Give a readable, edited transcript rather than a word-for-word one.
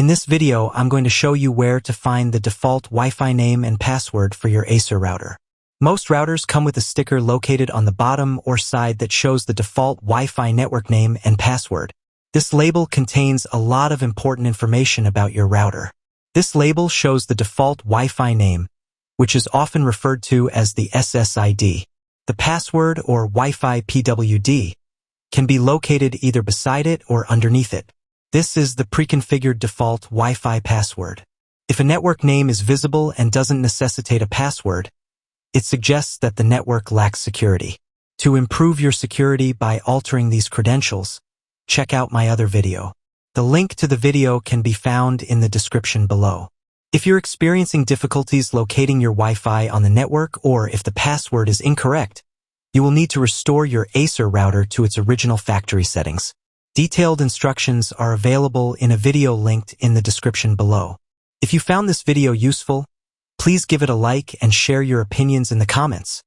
In this video, I'm going to show you where to find the default Wi-Fi name and password for your Acer router. Most routers come with a sticker located on the bottom or side that shows the default Wi-Fi network name and password. This label contains a lot of important information about your router. This label shows the default Wi-Fi name, which is often referred to as the SSID. The password or Wi-Fi PWD can be located either beside it or underneath it. This is the pre-configured default Wi-Fi password. If a network name is visible and doesn't necessitate a password, it suggests that the network lacks security. To improve your security by altering these credentials, check out my other video. The link to the video can be found in the description below. If you're experiencing difficulties locating your Wi-Fi on the network or if the password is incorrect, you will need to restore your Acer router to its original factory settings. Detailed instructions are available in a video linked in the description below. If you found this video useful, please give it a like and share your opinions in the comments.